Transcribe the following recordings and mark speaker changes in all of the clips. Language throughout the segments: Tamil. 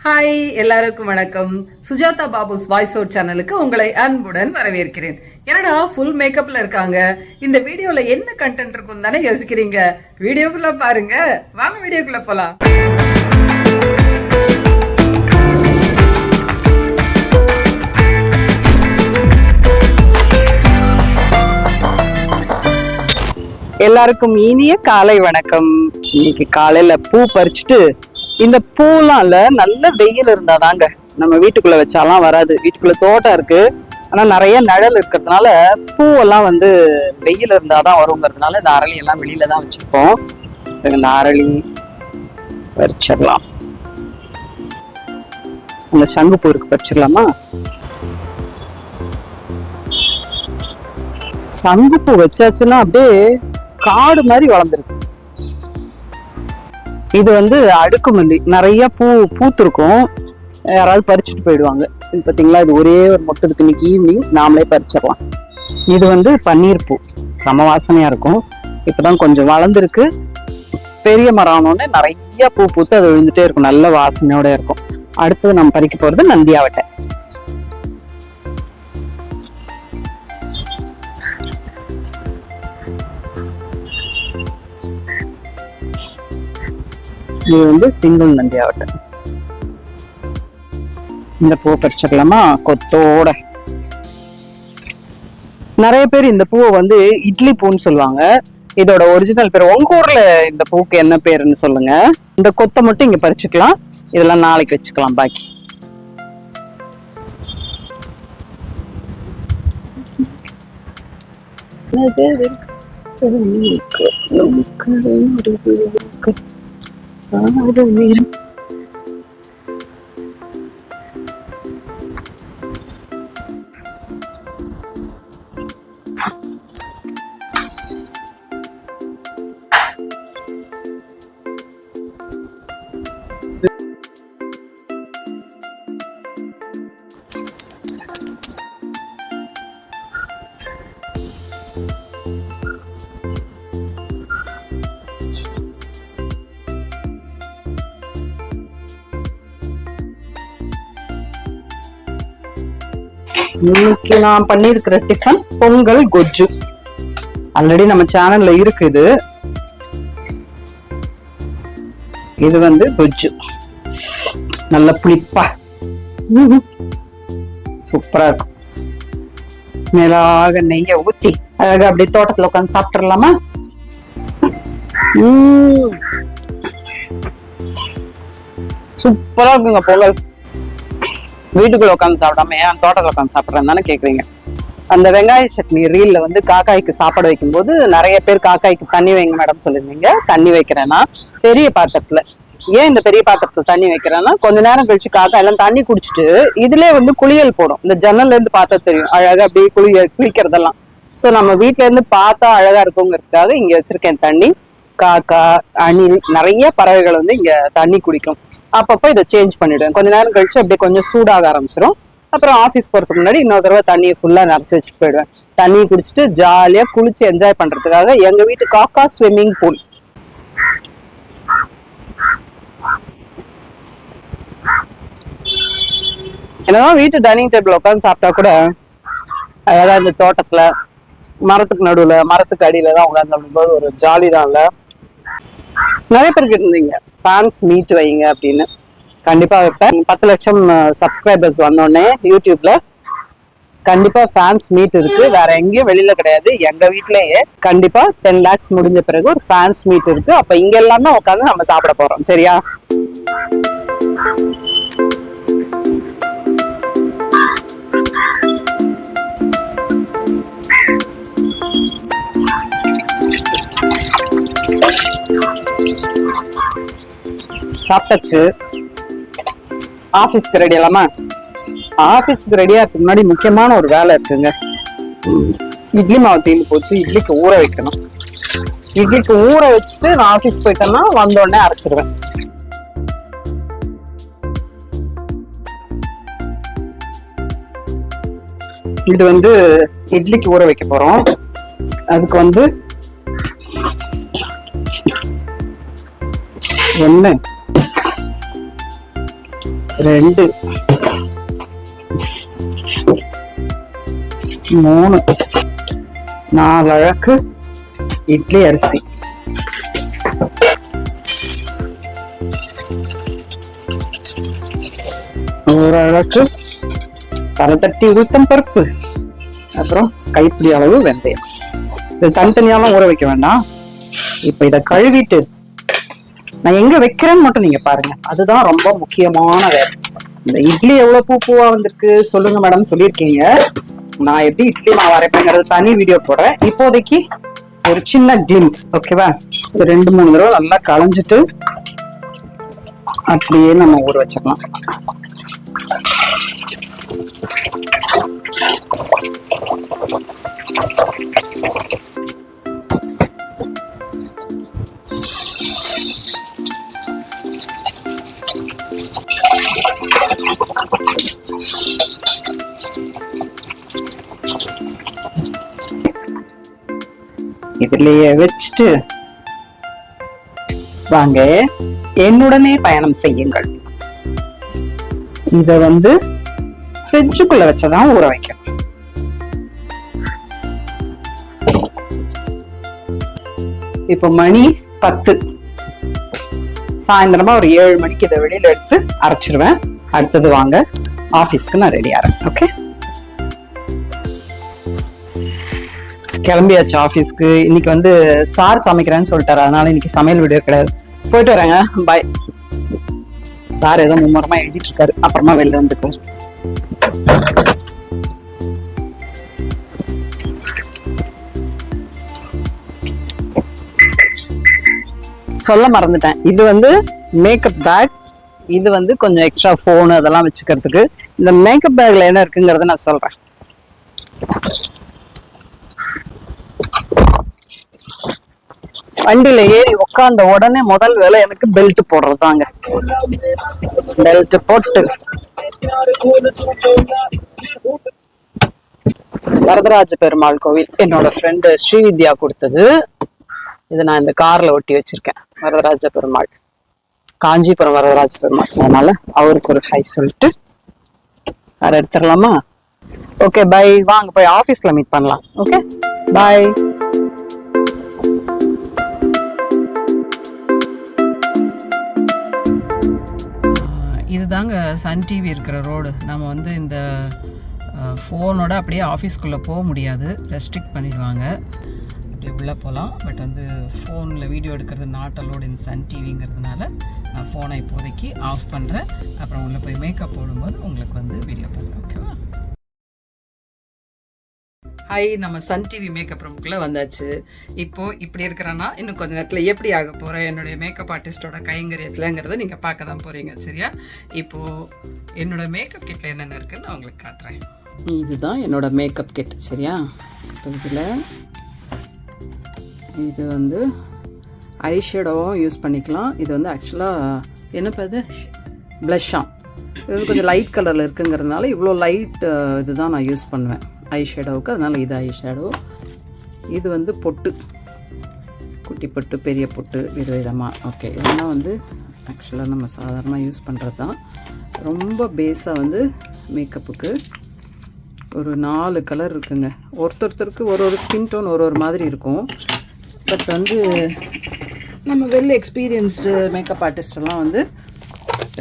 Speaker 1: ஹாய், எல்லாருக்கும் வணக்கம். சுஜாதா பாபுஸ் வாய்ஸ் அவுட் சேனலுக்கு உங்களை அன்புடன் வரவேற்கிறேன். என்னடா ஃபுல் மேக்கப்ல இருக்காங்க, இந்த வீடியோல என்ன கண்டென்ட் இருக்கும் தானே யோசிக்கிறீங்க. வீடியோ ஃபுல்லா பாருங்க. வாங்க வீடியோக்குள்ள போலாம். எல்லாருக்கும் இனிய காலை வணக்கம். இன்னைக்கு காலையில பூ பறிச்சுட்டு, இந்த பூலாம் இல்ல நல்ல வெயில் இருந்தாதாங்க நம்ம வீட்டுக்குள்ள வச்சாலாம் வராது. வீட்டுக்குள்ள தோட்டம் இருக்கு, ஆனா நிறைய நிழல் இருக்கிறதுனால பூவெல்லாம் வெயில் இருந்தாதான் வருங்கிறதுனால இந்த அரளி எல்லாம் வெளியில தான் வச்சிருப்போம். இந்த அரளி பறிச்சிடலாம். இந்த சங்குப்பூ இருக்கு, பறிச்சிடலாமா? சங்குப்பூ வச்சாச்சுன்னா அப்படியே காடு மாதிரி வளர்ந்துருக்கு. இது அடுக்குமல்லி, நிறைய பூத்திருக்கும். யாராவது பறிச்சுட்டு போயிடுவாங்க. இது பாத்தீங்களா, இது ஒரே ஒரு மொட்டு இருக்கு. இன்னைக்கு ஈவினிங் நாமளே பறிச்சிடலாம். இது பன்னீர் பூ, சம வாசனையா இருக்கும். இப்பதான் கொஞ்சம் வளர்ந்துருக்கு. பெரிய மரம் ஆனோடனே நிறைய பூ பூத்து அது விழுந்துட்டே இருக்கும், நல்ல வாசனையோட இருக்கும். அடுத்தது நம்ம பறிக்க போறது நந்தியாவட்டை. இது சிங்கிள் நந்தியாவட்டை. இந்த பூ பறிச்சிடலாமா கொத்தோட? நிறைய பேர் இந்த பூவை இட்லி பூன்னு சொல்லுவாங்க. இதோட ஒரிஜினல் பேர், உங்க ஊர்ல இந்த பூக்கு என்ன பேருன்னு சொல்லுங்க. இந்த கொத்தை மட்டும் இங்க பறிச்சுக்கலாம், இதெல்லாம் நாளைக்கு வச்சுக்கலாம். பாக்கி இன்னைக்கு நான் பண்ணிருக்கிற டிஃபன் பொங்கல் கொஜ்ஜு. ஆல்ரெடி நம்ம சேனல்ல இருக்குது. இது கொஜ்ஜு நல்ல புளிப்பா சூப்பரா இருக்கும். மேலாக நெய்ய ஊத்தி அழகா அப்படியே தோட்டத்துல உட்காந்து சாப்பிட்டுலாமா? சூப்பரா இருக்குங்க பொங்கல். வீட்டுக்குள்ள உட்காந்து சாப்பிடாம ஏன் தோட்டத்துல உட்காந்து சாப்பிட்றேன்னு தானே கேக்குறீங்க. அந்த வெங்காய சட்னி ரீல்ல காக்காய்க்கு சாப்பாடு வைக்கும் போது நிறைய பேர் காக்காய்க்கு தண்ணி வைங்க மேடம் சொல்லியிருந்தீங்க. தண்ணி வைக்கிறேன்னா பெரிய பாத்திரத்துல. ஏன் இந்த பெரிய பாத்திரத்துல தண்ணி வைக்கிறேன்னா, கொஞ்ச நேரம் கழிச்சு காக்கா எல்லாம் தண்ணி குடிச்சிட்டு இதுலயே குளியல் போடும். இந்த ஜன்னல்ல இருந்து பார்த்தா தெரியும் அழகா அப்படியே குளிக்கிறதெல்லாம். சோ நம்ம வீட்டுல இருந்து பார்த்தா அழகா இருக்குங்கிறதுக்காக இங்க வச்சிருக்கேன் தண்ணி. காக்கா, அணில், நிறைய பறவைகள் இங்க தண்ணி குடிக்கும். அப்பப்போ இதை சேஞ்ச் பண்ணிடுவேன். கொஞ்ச நேரம் கழிச்சு அப்படியே கொஞ்சம் சூடாக ஆரம்பிச்சிடும். அப்புறம் ஆஃபீஸ் போறதுக்கு முன்னாடி இன்னொரு தடவை தண்ணியை ஃபுல்லா நிறச்சி வச்சுட்டு போயிடுவேன். தண்ணி குடிச்சிட்டு ஜாலியா குளிச்சு என்ஜாய் பண்றதுக்காக எங்க வீட்டு காக்கா ஸ்விம்மிங் பூல். என்னதான் வீட்டு டைனிங் டேபிள் உட்காந்து சாப்பிட்டா கூட அழகா இந்த தோட்டத்துல மரத்துக்கு நடுவுல மரத்துக்கு அடியில தான் உட்காந்து அப்படிங்கும்போது ஒரு ஜாலி தான். இல்ல, நிறைய பேர் இருந்தீங்க ஃபேன்ஸ் மீட் வைங்க அப்படின்னு. கண்டிப்பா வைப்பேன். 10 லட்சம் சப்ஸ்கிரைபர்ஸ் வந்தோடனே யூடியூப்ல கண்டிப்பா ஃபேன்ஸ் மீட் இருக்கு. வேற எங்கேயும் வெளியில கிடையாது, எங்க வீட்லயே கண்டிப்பா 10 lakhs முடிஞ்ச பிறகு ஒரு ஃபேன்ஸ் மீட் இருக்கு. அப்ப இங்க எல்லாம் தான் உட்காந்து நம்ம சாப்பிட போறோம். சரியா? சாப்பிட்டாச்சு. ஆபீஸ்க்கு ரெடி ஆலாமா? ஆபீஸ்க்கு ரெடியா இருக்கு முன்னாடி முக்கியமான ஒரு வேலை இருக்குங்க. இட்லி மாவு தீர்ந்து போச்சு, இட்லிக்கு ஊற வைக்கணும். இட்லிக்கு ஊற வச்சுட்டு நான் ஆபீஸ் போயிட்டேன்னா வந்த உடனே அரைச்சிடுவேன். இது இட்லிக்கு ஊற வைக்க போறோம். அதுக்கு எண்ணெய் 2 3 4 அழகு இட்லி அரிசி. ஒரு அழகு தரத்தட்டி உளுத்தம் பருப்பு. அப்புறம் கைப்பிடி அளவு வெந்தயம். இது தனித்தனியாலாம் ஊற வைக்க வேண்டாம். இப்ப இதை கழுவிட்டு நான் எங்க வைக்கிறேன்னு மட்டும் நீங்க பாருங்க. அதுதான் ரொம்ப முக்கியமான வேலை. இந்த இட்லி எவ்வளவு பூவா வந்திருக்கு சொல்லுங்க மேடம் சொல்லியிருக்கீங்க. நான் எப்படி இட்லி மாவு அரைப்பேங்கிறது தனி வீடியோ போடுறேன். இப்போதைக்கு ஒரு சின்ன கிளிம்ஸ், ஓகேவா? 2-3 தடவை நல்லா களைஞ்சிட்டு அப்படியே நம்ம ஊற வச்சிடலாம். இதுலயே வச்சுட்டு வாங்க என்னுடனே பயணம் செய்யுங்கள். இத ஃப்ரிட்ஜுக்குள்ள வச்சதான் ஊற வைக்கணும். இப்ப மணி 10. சாயந்தரமா ஒரு 7 மணிக்கு இதை வெளியில எடுத்து அரைச்சிருவேன். அடுத்தது வாங்க ஆபீஸ்க்கு நான் ரெடி ஆறேன். ஓகே, கிளம்பியாச்சு ஆபீஸ்க்கு. இன்னைக்கு சார் சமைக்கிறேன்னு சொல்லிட்டாரு, அதனால இன்னைக்கு சமையல் வீடியோ கிடையாது. போயிட்டு வரேங்க, பாய். சார் ஏதோ மும்முரமா எழுதிட்டு இருக்காரு, அப்புறமா வெளில வந்துக்கும். சொல்ல மறந்துட்டேன், இது மேக்கப் பேக். இது கொஞ்சம் எக்ஸ்ட்ரா போன் அதெல்லாம் வச்சுக்கிறதுக்கு. இந்த மேக்கப் பேக்ல என்ன இருக்குங்கிறத நான் சொல்றேன். வண்டியில ஏறி உட்கார்ந்த உடனே முதல் வேலை எனக்கு பெல்ட் போடுறதாங்க. பெல்ட் போட்டு வரதராஜ பெருமாள் கோவில் என்னோட ஃப்ரெண்டு ஸ்ரீவித்யா கொடுத்தது. இது நான் இந்த கார்ல ஒட்டி வச்சிருக்கேன். வரதராஜ பெருமாள், காஞ்சிபுரம் வரதராஜ பெருமாள். அதனால அவருக்கு ஒரு ஹை சொல்லிட்டு அதை எடுத்துடலாமா? Okay, by. வாங்க போய் ஆபீஸ்ல மீட் பண்ணலாம். ஓகே, பாய். இதுதாங்க சன் டிவி இருக்கிற ரோடு. நம்ம இந்த ஃபோனோட அப்படியே ஆஃபீஸ்க்குள்ளே போக முடியாது, ரெஸ்ட்ரிக்ட் பண்ணிடுவாங்க. அப்படியே உள்ளே போகலாம். பட் ஃபோனில் வீடியோ எடுக்கிறது நாட் அலோட் இன் சன் டிவிங்கிறதுனால நான் ஃபோனை இப்போதைக்கு ஆஃப் பண்ணுறேன். அப்புறம் உள்ளே போய் மேக்கப் போடும்போது உங்களுக்கு வீடியோ பண்ணுறேன். ஓகேவா? ஹாய், நம்ம சன் டிவி மேக்கப் ரூமுக்குள்ளே வந்தாச்சு. இப்போது இப்படி இருக்கிறேன்னா இன்னும் கொஞ்சம் நேரத்தில் எப்படி ஆக போகிறேன் என்னுடைய மேக்கப் ஆர்டிஸ்டோட கைங்கரியத்தில்ங்கிறத நீங்கள் பார்க்க தான் போகிறீங்க. சரியா? இப்போது என்னோட மேக்கப் கிட்டில் என்னென்ன இருக்குதுன்னு நான் உங்களுக்கு காட்டுறேன். இதுதான் என்னோட மேக்கப் கிட். சரியா? இப்போ இதில் இது ஐ ஷேடோவும் யூஸ் பண்ணிக்கலாம். இது ஆக்சுவலாக என்னப்பா இது ப்ளஷ்ஷாக. இது கொஞ்சம் லைட் கலரில் இருக்குங்கிறதுனால இவ்வளோ லைட் இதுதான் நான் யூஸ் பண்ணுவேன் ஐ ஷேடோவுக்கு. அதனால் இது ஐ ஷேடோ. இது பொட்டு, குட்டி பொட்டு, பெரிய பொட்டு, விதவிதமாக. ஓகே, இதெல்லாம் ஆக்சுவலாக நம்ம சாதாரணமாக யூஸ் பண்ணுறது தான். ரொம்ப பேஸாக மேக்கப்புக்கு ஒரு 4 கலர் இருக்குங்க. ஒருத்தருக்கு ஒரு ஸ்கின் டோன் ஒரு மாதிரி இருக்கும். பட் நம்ம வெல் எக்ஸ்பீரியன்ஸ்டு மேக்கப் ஆர்டிஸ்டெல்லாம்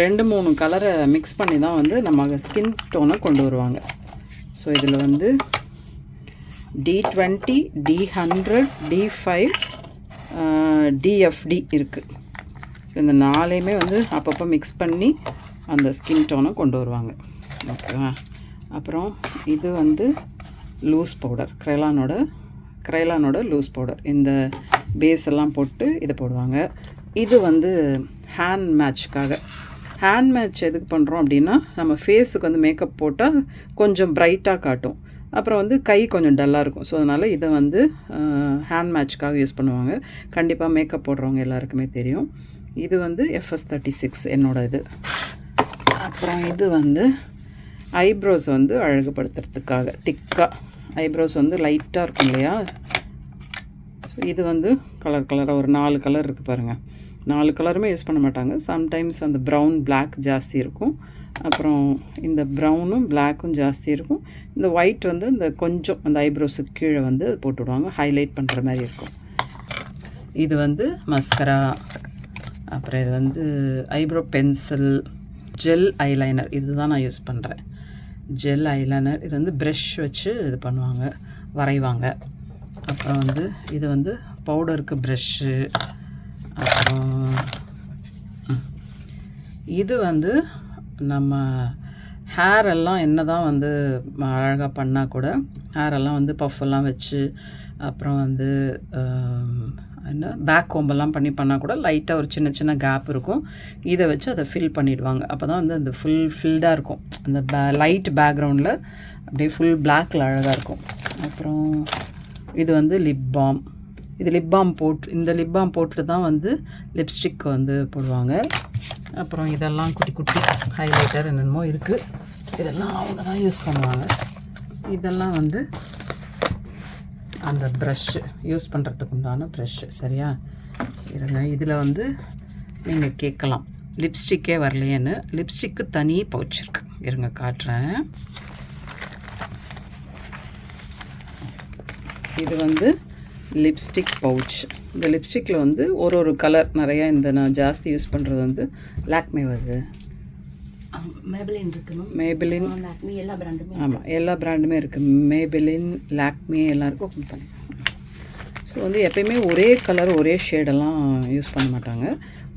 Speaker 1: 2-3 கலரை மிக்ஸ் பண்ணி தான் நம்ம ஸ்கின் டோனை கொண்டு வருவாங்க. ஸோ இதில் D20, D100, D5, DFD இருக்குது. இந்த 4மே அப்பப்போ மிக்ஸ் பண்ணி அந்த ஸ்கின் டோனை கொண்டு வருவாங்க. ஓகேவா? அப்புறம் இது லூஸ் பவுடர், க்ரைலானோட லூஸ் பவுடர். இந்த பேஸ் எல்லாம் போட்டு இதை போடுவாங்க. இது ஹேண்ட் மேட்ச்க்காக. ஹேண்ட் மேட்ச் எதுக்கு பண்ணுறோம் அப்படின்னா, நம்ம ஃபேஸுக்கு மேக்கப் போட்டால் கொஞ்சம் பிரைட்டாக காட்டும். அப்புறம் கை கொஞ்சம் டல்லாக இருக்கும். ஸோ அதனால் இதை ஹேண்ட் மேட்ச்க்காக யூஸ் பண்ணுவாங்க. கண்டிப்பாக மேக்கப் போடுறவங்க எல்லாருக்குமே தெரியும். இது FS36 என்னோட இது. அப்புறம் இது ஐப்ரோஸ் அழகுபடுத்துறதுக்காக திக்காக. ஐப்ரோஸ் லைட்டாக இருக்கும் இல்லையா? ஸோ இது கலராக ஒரு 4 கலர் இருக்குது பாருங்கள். 4 கலருமே யூஸ் பண்ண மாட்டாங்க. சம்டைம்ஸ் அந்த ப்ரௌன் பிளாக் ஜாஸ்தி இருக்கும், அப்புறம் இந்த ப்ரௌனும் பிளாக்கும் ஜாஸ்தி இருக்கும். இந்த ஒயிட் வந்து இந்த கொஞ்சம் அந்த ஐப்ரோஸுக்கு கீழே வந்து போட்டு விடுவாங்க, ஹைலைட் பண்ணுற மாதிரி இருக்கும். இது வந்து மஸ்கரா, அப்புறம் இது வந்து ஐப்ரோ பென்சில், ஜெல் ஐலைனர். இது தான் நான் யூஸ் பண்ணுறேன், ஜெல் ஐலைனர். இது வந்து ப்ரஷ் வச்சு இது பண்ணுவாங்க, வரைவாங்க. அப்புறம் வந்து இது வந்து பவுடருக்கு ப்ரஷ்ஷு. அப்புறம் இது வந்து நம்ம ஹேரெல்லாம் என்ன தான் வந்து அழகாக பண்ணால் கூட, ஹேரெல்லாம் வந்து பஃபெல்லாம் வச்சு, அப்புறம் வந்து என்ன பேக் கோம்பெல்லாம் பண்ணால் கூட லைட்டாக ஒரு சின்ன சின்ன கேப் இருக்கும். இதை வச்சு அதை ஃபில் பண்ணிவிடுவாங்க. அப்போ தான் வந்து அந்த ஃபில்டாக இருக்கும். அந்த லைட் பேக்ரவுண்டில் அப்படியே ஃபுல் பிளாக்கில் அழகாக இருக்கும். அப்புறம் இது வந்து லிப் பாம். இது லிப் பாம் இந்த லிப் பாம் போட்டு தான் வந்து லிப்ஸ்டிக் வந்து போடுவாங்க. அப்புறம் இதெல்லாம் குட்டி குட்டி ஹைலைட்டர் என்னென்னமோ இருக்குது, இதெல்லாம் அவங்க தான் யூஸ் பண்ணுவாங்க. இதெல்லாம் வந்து அந்த ப்ரஷ்ஷு யூஸ் பண்ணுறதுக்கு உண்டான ப்ரஷ்ஷு. சரியா இருங்க, இதில் வந்து நீங்கள் கேட்கலாம் லிப்ஸ்டிக்கே வரலையேன்னு. லிப்ஸ்டிக்கு தனி பவுச் இருக்குது, இருங்க காட்டுறேன். இது வந்து லிப்ஸ்டிக் பவுச். இந்த லிப்ஸ்டிக்கில் வந்து ஒரு கலர் நிறையா. இந்த நான் ஜாஸ்தி யூஸ் பண்ணுறது வந்து லாக்மே வருது, மேபெலின் இருக்குது, மேபெலின், லாக்மே, எல்லா பிராண்டுமே. ஆமாம், எல்லா பிராண்டுமே இருக்குது, மேபெலின், லாக்மே எல்லாம் இருக்கும். ஸோ வந்து எப்பயுமே ஒரே கலர் ஒரே ஷேடெல்லாம் யூஸ் பண்ண மாட்டாங்க.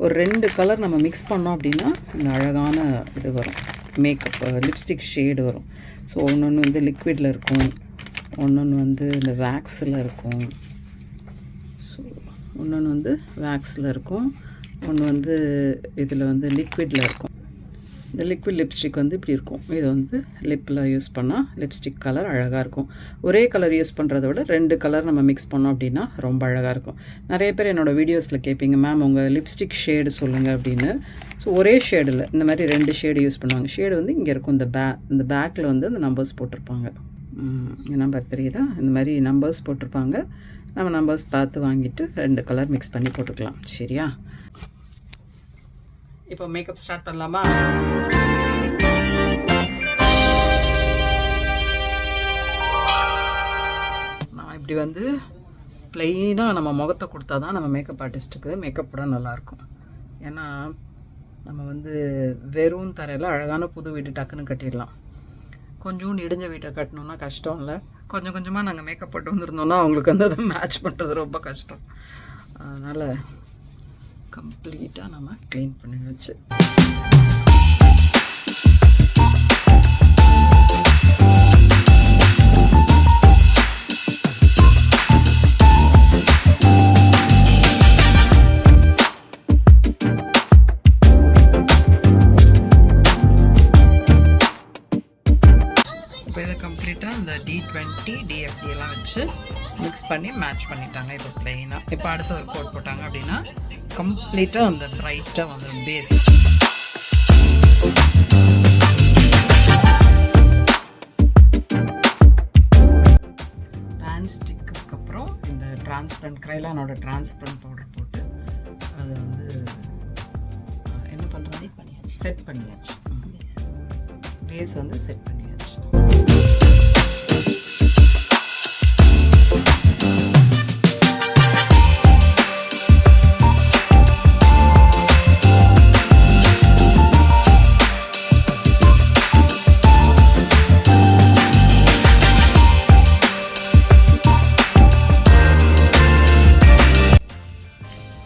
Speaker 1: ஒரு 2 கலர் நம்ம மிக்ஸ் பண்ணோம் அப்படின்னா இந்த அழகான இது வரும், மேக்கப் லிப்ஸ்டிக் ஷேடு வரும். ஸோ ஒன்று வந்து லிக்விடில் இருக்கும், ஒன்று வந்து இந்த வேக்ஸில் இருக்கும். ஸோ ஒன்று வந்து வேக்ஸில் இருக்கும், ஒன்று வந்து இதில் வந்து லிக்விடில் இருக்கும். இந்த லிக்விட் லிப்ஸ்டிக் வந்து இப்படி இருக்கும். இது வந்து லிப்பில் யூஸ் பண்ணால் லிப்ஸ்டிக் கலர் அழகாக இருக்கும். ஒரே கலர் யூஸ் பண்ணுறத விட 2 கலர் நம்ம மிக்ஸ் பண்ணோம் அப்படின்னா ரொம்ப அழகாக இருக்கும். நிறைய பேர் என்னோடய வீடியோஸில் கேட்பீங்க, மேம் உங்கள் லிப்ஸ்டிக் ஷேடு சொல்லுங்கள் அப்படின்னு. ஸோ ஒரே ஷேடில் இந்த மாதிரி 2 ஷேடு யூஸ் பண்ணுவாங்க. ஷேடு வந்து இங்கே இருக்கும், இந்த பேக்கில் வந்து இந்த நம்பர்ஸ் போட்டிருப்பாங்க. நம்பர் தெரியுதா? இந்த மாதிரி நம்பர்ஸ் போட்டிருப்பாங்க. நம்ம நம்பர்ஸ் பார்த்து வாங்கிட்டு 2 கலர் மிக்ஸ் பண்ணி போட்டுக்கலாம். சரியா? இப்போ மேக்கப் ஸ்டார்ட் பண்ணலாமா? நான் இப்படி வந்து ப்ளெயினாக நம்ம முகத்தை கொடுத்தா தான் நம்ம மேக்கப் ஆர்டிஸ்ட்டுக்கு மேக்கப் கூட நல்லாயிருக்கும். ஏன்னா நம்ம வந்து வெறும் தரையில் அழகான புது வீடு டக்குன்னு கட்டிடலாம். கொஞ்சம் இடிஞ்ச வீட்டை கட்டணுன்னா கஷ்டம் இல்லை. கொஞ்சம் கொஞ்சமாக நாங்கள் மேக்கப் போட்டு வந்துருந்தோம்னா அவங்களுக்கு வந்து அதை மேட்ச் பண்ணுறது ரொம்ப கஷ்டம். அதனால் கம்ப்ளீட்டாக நம்ம க்ளீன் பண்ணி வச்சு இப்போ இதை கம்ப்ளீட்டாக இந்த D20 DFD எல்லாம் வச்சு மிக்ஸ் பண்ணி மேட்ச் பண்ணிட்டாங்க. இப்போ ப்ளெயினாக. இப்போ அடுத்த ஒரு கோட் போட்டாங்க அப்படின்னா கம்ப்ளீட்டாக அந்த பிரைட்டாக வந்துடும் பேஸ். பேன் ஸ்டிக்கு அப்புறம் இந்த டிரான்ஸ்பரண்ட் க்ரைலானோட டிரான்ஸ்பரண்ட் பவுடர் போட்டு அதை வந்து என்ன பண்ணுறது, செட் பண்ணியாச்சு. பேஸ் வந்து செட் பண்ணியாச்சு.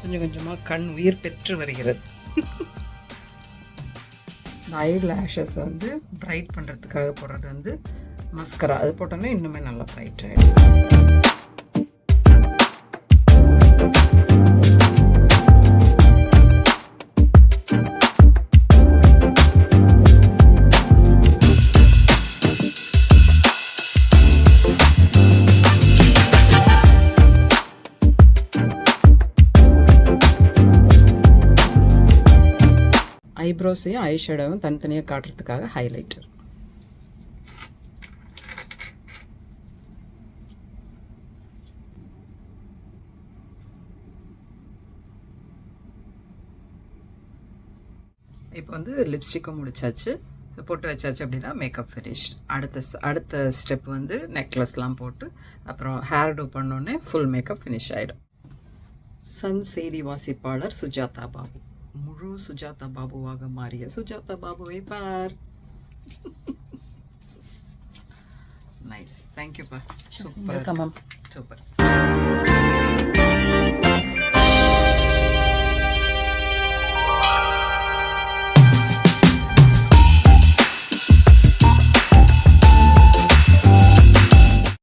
Speaker 1: கொஞ்சம் கொஞ்சமாக கண் உயிர் பெற்று வருகிறது. ஐ லேஷஸ் வந்து பிரைட் பண்ணுறதுக்காக போடுறது வந்து மஸ்கரா. அது போட்டோன்னா இன்னுமே நல்லா பிரைட் ஆகிடும். ஐப்ரோஸையும் ஐ ஷேடோவும் தனித்தனியாக காட்டுறதுக்காக ஹைலைட்டர். இப்போ வந்து லிப்ஸ்டிக்கும் முடிச்சாச்சு. ஸோ போட்டு வச்சாச்சு அப்படின்னா மேக்கப் ஃபினிஷ். அடுத்த ஸ்டெப் வந்து நெக்லஸ்லாம் போட்டு அப்புறம் ஹேர் டூ பண்ணோடனே ஃபுல் மேக்கப் ஃபினிஷ் ஆகிடும். சன் செய்தி வாசிப்பாளர் சுஜாதா பாபு. முழு சுஜாதா பாபுவாக மாறிய சுஜாதா பாபுவை பார். நைஸ், தேங்க்யூப்பா. Super, super.